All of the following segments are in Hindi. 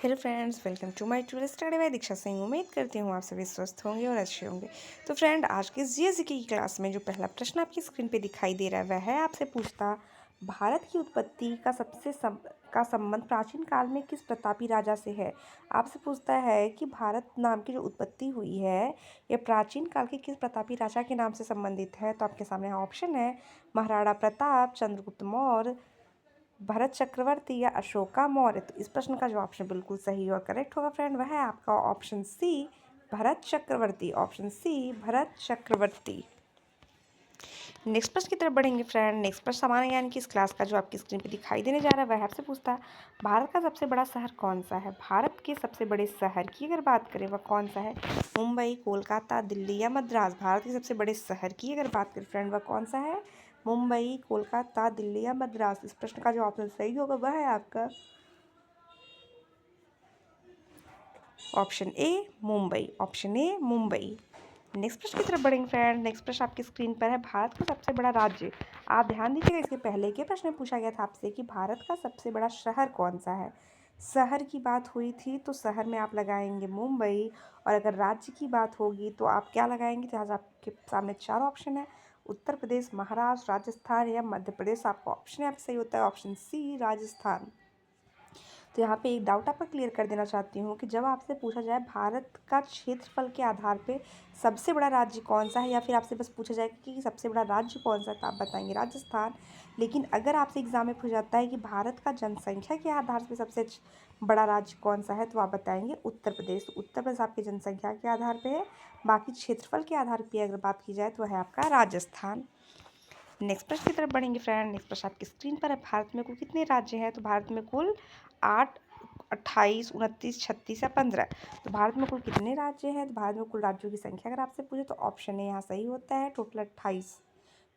Hello friends, welcome to my tour study by Diksha Singh. उम्मीद करती हूँ आप सभी स्वस्थ होंगे और अच्छे होंगे। तो फ्रेंड, आज के जीएसके की क्लास में जो पहला प्रश्न आपकी स्क्रीन पे दिखाई दे रहा है वह है आपसे पूछता, भारत की उत्पत्ति का का संबंध प्राचीन काल में किस प्रतापी राजा से है। आपसे पूछता है कि भारत नाम की जो उत्पत्ति हुई है यह प्राचीन काल के किस प्रतापी राजा के नाम से संबंधित है। तो आपके सामने ऑप्शन है महाराणा प्रताप, चंद्रगुप्त मौर्य, भरत चक्रवर्ती या अशोका मौर्य। तो इस प्रश्न का जो ऑप्शन बिल्कुल सही और करेक्ट होगा फ्रेंड वह है आपका ऑप्शन सी, भरत चक्रवर्ती। ऑप्शन सी, भरत चक्रवर्ती। नेक्स्ट प्रश्न की तरफ बढ़ेंगे फ्रेंड। नेक्स्ट प्रश्न सामान्य ज्ञान की इस क्लास का जो आपकी स्क्रीन पे दिखाई देने जा रहा है वह आपसे पूछता है, भारत का सबसे बड़ा शहर कौन सा है। भारत के सबसे बड़े शहर की अगर बात करें वह कौन सा है। मुंबई, कोलकाता, दिल्ली या मद्रास। भारत के सबसे बड़े शहर की अगर बात करें फ्रेंड वह कौन सा है। मुंबई, कोलकाता, दिल्ली या मद्रास। इस प्रश्न का जो ऑप्शन सही होगा वह है आपका option A, Mumbai. Option A, Mumbai. Next प्रश्न की तरफ बढ़ेंगे फ्रेंड। नेक्स्ट प्रश्न आपकी स्क्रीन पर है, भारत का सबसे बड़ा राज्य। आप ध्यान दीजिएगा, इसके पहले के प्रश्न में पूछा गया था आपसे कि भारत का सबसे बड़ा शहर कौन सा है। शहर की बात हुई थी तो शहर में आप लगाएंगे मुंबई, और अगर राज्य की बात होगी तो आप क्या लगाएंगे। तो आज आपके सामने चार ऑप्शन है, उत्तर प्रदेश, महाराष्ट्र, राजस्थान या मध्य प्रदेश। आपका ऑप्शन यहाँ पे सही होता है ऑप्शन सी, राजस्थान। तो यहाँ पे एक डाउट आपका क्लियर कर देना चाहती हूँ कि जब आपसे पूछा जाए भारत का क्षेत्रफल के आधार पे सबसे बड़ा राज्य कौन सा है, या फिर आपसे बस पूछा जाए कि सबसे बड़ा राज्य कौन सा है, तो आप बताएंगे राजस्थान। लेकिन अगर आपसे एग्जाम में पूछा जाता है कि भारत का जनसंख्या के आधार पे सबसे बड़ा राज्य कौन सा है, तो आप बताएंगे उत्तर प्रदेश। तो उत्तर प्रदेश आपकी जनसंख्या के आधार पर है, बाकी क्षेत्रफल के आधार पर अगर बात की जाए तो वह है आपका राजस्थान। नेक्स्ट प्रश्न की तरफ बढ़ेंगे फ्रेंड। नेक्स्ट प्रश्न आपकी स्क्रीन पर है, भारत में कुल कितने राज्य हैं। तो भारत में कुल 8, 28, 29, 36 या 15। तो भारत में कुल कितने राज्य हैं। तो भारत में कुल राज्यों की संख्या अगर आपसे पूछे तो ऑप्शन ए यहाँ सही होता है, टोटल 28।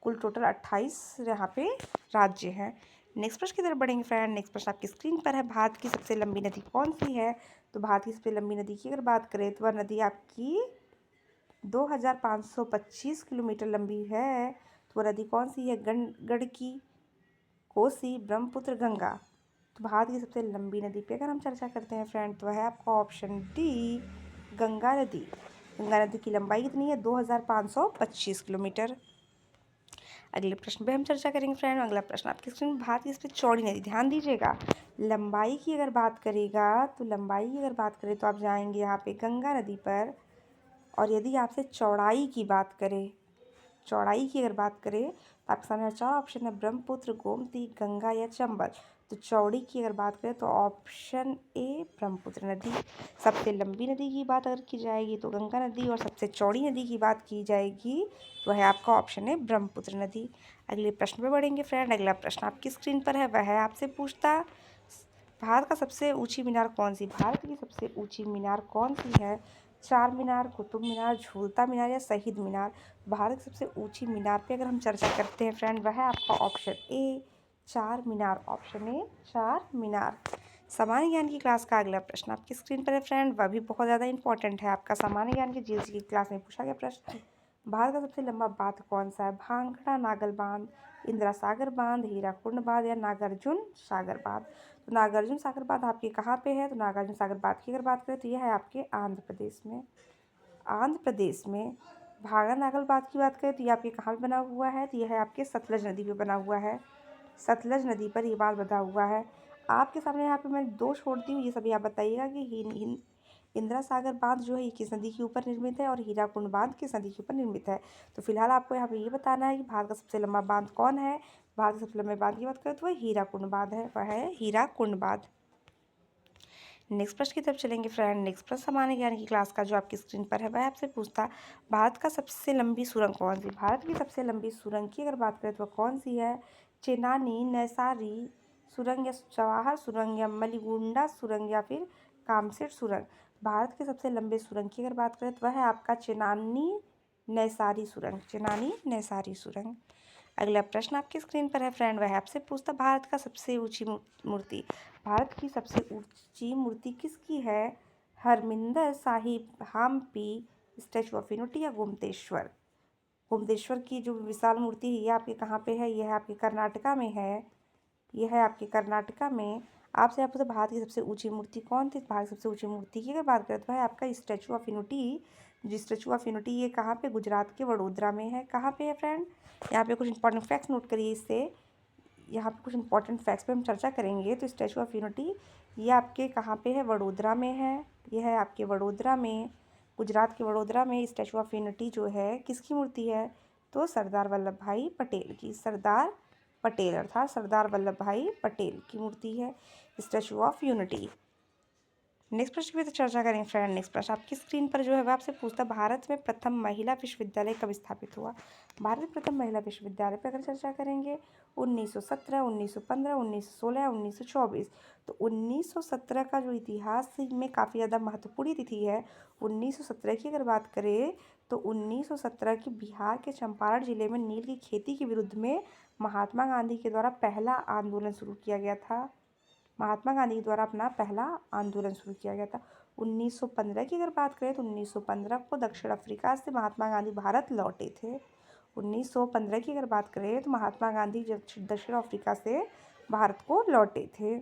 कुल टोटल 28 यहाँ पे राज्य हैं। नेक्स्ट प्रश्न की तरफ बढ़ेंगे फ्रेंड। नेक्स्ट प्रश्न आपकी स्क्रीन पर है, भारत की सबसे लंबी नदी कौन सी है। तो भारत की सबसे लंबी नदी की अगर बात करें तो वह नदी आपकी 2525 किलोमीटर लंबी है। तो वह नदी कौन सी है, गंडकी, कोसी, ब्रह्मपुत्र, गंगा। तो भारत की सबसे लंबी नदी पे अगर हम चर्चा करते हैं फ्रेंड तो है आपका ऑप्शन डी, गंगा नदी। गंगा नदी की लंबाई कितनी है, 2525 किलोमीटर। अगले प्रश्न पे हम चर्चा करेंगे फ्रेंड। अगला प्रश्न आपके स्क्रीन, भारत की सबसे चौड़ी नदी। ध्यान दीजिएगा, लंबाई की अगर बात करेगा तो लंबाई की अगर बात करें तो आप जाएंगे यहाँ पे गंगा नदी पर। और यदि आपसे चौड़ाई की बात करें, चौड़ाई की अगर बात करें तो आपके सामने चार ऑप्शन है, ब्रह्मपुत्र, गोमती, गंगा या चंबल। तो चौड़ी की अगर बात करें तो ऑप्शन ए, ब्रह्मपुत्र नदी। सबसे लंबी नदी की बात अगर की जाएगी तो गंगा नदी, और सबसे चौड़ी नदी की बात की जाएगी तो है आपका ऑप्शन है ब्रह्मपुत्र नदी। अगले प्रश्न पे बढ़ेंगे फ्रेंड। अगला प्रश्न आपकी स्क्रीन पर है, वह है आपसे पूछता, भारत का सबसे ऊंची मीनार कौन सी। भारत की सबसे ऊंची मीनार कौन सी है। चार मीनार, कुतुब मीनार, झूलता मीनार या शहीद मीनार। भारत की सबसे ऊंची मीनार पे अगर हम चर्चा करते हैं फ्रेंड वह है आपका ऑप्शन ए, चार मीनार। ऑप्शन ए, चार मीनार। सामान्य ज्ञान की क्लास का अगला प्रश्न आपकी स्क्रीन पर है फ्रेंड, वह भी बहुत ज़्यादा इंपॉर्टेंट है आपका। सामान्य ज्ञान की जीएस की क्लास में पूछा गया प्रश्न, भारत का सबसे लंबा बांध कौन सा है। भांगड़ा नागल बांध, इंदिरा सागर बांध, हीराकुंड बांध या नागार्जुन सागर बांध। तो नागार्जुन सागर बांध आपके कहाँ पे है। तो नागार्जुन सागर बांध की अगर बात करें तो यह है आपके आंध्र प्रदेश में। आंध्र प्रदेश में। भांगड़ा नागल बांध की बात करें तो ये आपके कहाँ पे बना हुआ है। तो यह है आपके सतलज नदी पे बना हुआ है। सतलज नदी पर ये बांध बना हुआ है। आपके सामने यहाँ पे मैं दो छोड़ती हूँ, ये सभी आप बताइएगा कि इंदिरा सागर बांध जो है ये किस नदी के ऊपर निर्मित है और हीराकुंड बांध किस नदी के ऊपर निर्मित है। तो फिलहाल आपको यहाँ पे ये बताना है कि भारत का सबसे लंबा बांध कौन है। भारत के सबसे लंबे बांध की बात करें तो वह हीराकुंड बांध है, वह है हीराकुंड बांध। नेक्स्ट प्रश्न की तरफ चलेंगे फ्रेंड। नेक्स्ट प्रश्न सामान्य ज्ञान की क्लास का जो आपकी स्क्रीन पर है वह आपसे पूछता, भारत का सबसे लंबी सुरंग कौन सी। भारत की सबसे लंबी सुरंग की अगर बात करें तो वह कौन सी है। चेनानी, नैसारी सुरंग या जवाहर सुरंग या मलीगुंडा सुरंग या फिर कामसेट सुरंग। भारत के सबसे लंबे सुरंग की अगर बात करें तो वह है आपका चेनानी नैसारी सुरंग। चेनानी नैसारी सुरंग। अगला प्रश्न आपकी स्क्रीन पर है फ्रेंड, वह आपसे पूछता, भारत का सबसे ऊंची मूर्ति। भारत की सबसे ऊंची मूर्ति किसकी है। Harmandir Sahib, Hampi, Statue of Unity या गोमतेश्वर। गोमतेश्वर की जो विशाल मूर्ति है ये आपके कहाँ पे है, यह है आपके कर्नाटका में है। यह है आपके कर्नाटका में। आपसे यहाँ पूछा भारत की सबसे ऊंची मूर्ति कौन थी। भारत की सबसे ऊंची मूर्ति की अगर बात करें तो है आपका स्टैचू ऑफ यूनिटी। जो स्टैचू ऑफ यूनिटी ये कहाँ पे, गुजरात के वडोदरा में है। कहाँ पे है फ्रेंड, यहाँ पे कुछ इंपॉर्टेंट फैक्ट्स नोट करिए इससे। यहाँ पे कुछ इंपॉर्टेंट फैक्ट्स पे हम चर्चा करेंगे। तो स्टैचू ऑफ यूनिटी ये आपके कहाँ पे है, वडोदरा में है। ये है आपके वडोदरा में, गुजरात के वडोदरा में स्टैचू ऑफ यूनिटी जो है किसकी मूर्ति है, तो सरदार वल्लभ भाई पटेल की। सरदार पटेल अर्थात सरदार वल्लभ भाई पटेल की मूर्ति है स्टैचू ऑफ यूनिटी। नेक्स्ट प्रश्न की तो चर्चा करें फ्रेंड। नेक्स्ट प्रश्न आपकी स्क्रीन पर जो है वह आपसे पूछता है भारत में प्रथम महिला विश्वविद्यालय कब स्थापित हुआ। भारत में प्रथम महिला विश्वविद्यालय पर अगर चर्चा करेंगे 1917, 1915, 1916, 1924। तो 1917 का जो इतिहास में काफ़ी ज़्यादा महत्वपूर्ण तिथि है। 1917 की अगर बात करें तो 1917 की बिहार के चंपारण जिले में नील की खेती के विरुद्ध में महात्मा गांधी के द्वारा पहला आंदोलन शुरू किया गया था। महात्मा गांधी द्वारा अपना पहला आंदोलन शुरू किया गया था। 1915 की अगर बात करें तो 1915 को दक्षिण अफ्रीका से महात्मा गांधी भारत लौटे थे। 1915 की अगर बात करें तो महात्मा गांधी दक्षिण अफ्रीका से भारत को लौटे थे।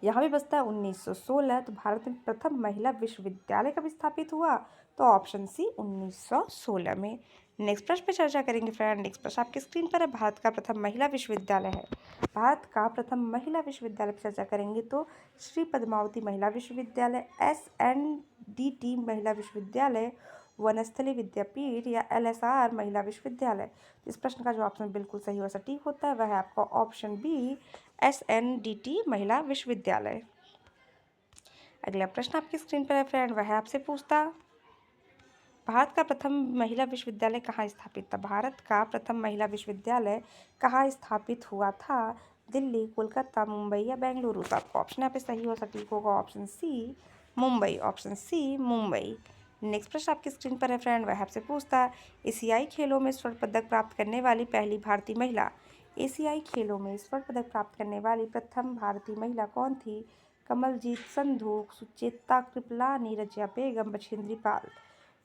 यहाँ भी बचता है 1916। तो भारत में प्रथम महिला विश्वविद्यालय कब स्थापित हुआ, तो ऑप्शन सी 1916 में। नेक्स्ट प्रश्न पे चर्चा करेंगे फ्रेंड। नेक्स्ट प्रश्न आपकी स्क्रीन पर है भारत का प्रथम महिला विश्वविद्यालय है। भारत का प्रथम महिला विश्वविद्यालय पर चर्चा करेंगे तो श्री पद्मावती महिला विश्वविद्यालय, SNDT महिला विश्वविद्यालय, वनस्थली विद्यापीठ या LSR महिला विश्वविद्यालय। इस प्रश्न का जो ऑप्शन बिल्कुल सही और सटीक होता है वह है आपका ऑप्शन बी, SNDT महिला विश्वविद्यालय। अगला प्रश्न आपकी स्क्रीन पर है फ्रेंड, वह है आपसे पूछता भारत का प्रथम महिला विश्वविद्यालय कहाँ स्थापित था। भारत का प्रथम महिला विश्वविद्यालय कहाँ स्थापित हुआ था, दिल्ली, कोलकाता, मुंबई या बेंगलुरु। तो आपका ऑप्शन यहाँ पे सही और सटीक होगा option C, Mumbai. Option C, Mumbai. Next प्रश्न आपकी स्क्रीन पर है फ्रेंड, वह आपसे पूछता एशियाई खेलों में स्वर्ण पदक प्राप्त करने वाली पहली भारतीय महिला। एशियाई खेलों में स्वर्ण पदक प्राप्त करने वाली प्रथम भारतीय महिला कौन थी। कमलजीत संधू, सुचेता कृपलानी, रजिया बेगम, बछेंद्री पाल।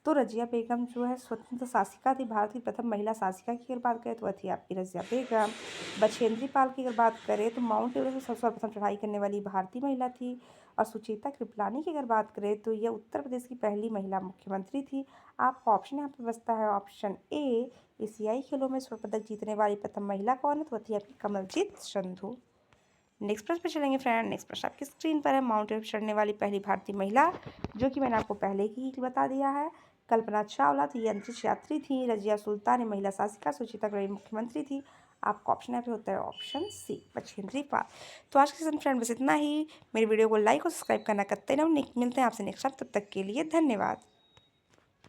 तो रजिया बेगम जो है स्वतंत्र शासिका थी, भारत की प्रथम महिला शासिका की अगर बात करें तो वह थी आपकी रजिया बेगम। बछेंद्री पाल की अगर बात करें तो माउंट एवरेस्ट पर सर्वप्रथम चढ़ाई करने वाली भारतीय महिला थी। और सुचेता कृपलानी की अगर बात करें तो यह उत्तर प्रदेश की पहली महिला मुख्यमंत्री थी। आपका ऑप्शन यहाँ पर बचता है ऑप्शन ए, एशियाई खेलों में स्वर्ण पदक जीतने वाली प्रथम महिला कौन है, तो वह थी आपकी कमलजीत संधू। नेक्स्ट प्रश्न पे चलेंगे फ्रेंड। नेक्स्ट प्रश्न आपकी स्क्रीन पर है माउंट एवरेस्ट चढ़ने वाली पहली भारतीय महिला, जो कि मैंने आपको पहले ही बता दिया है, कल्पना चावला थी, अंतरिक्ष यात्री थी। रजिया सुल्तान महिला शासिका, सुचिता गृह मुख्यमंत्री थी। आपका ऑप्शन यहाँ पे होता है ऑप्शन सी, बछेंद्री पाल। तो आज के सेशन फ्रेंड बस इतना ही। मेरी वीडियो को लाइक और सब्सक्राइब करना कतई ना। मिलते हैं आपसे नेक्स्ट टाइम, तब तक के लिए धन्यवाद।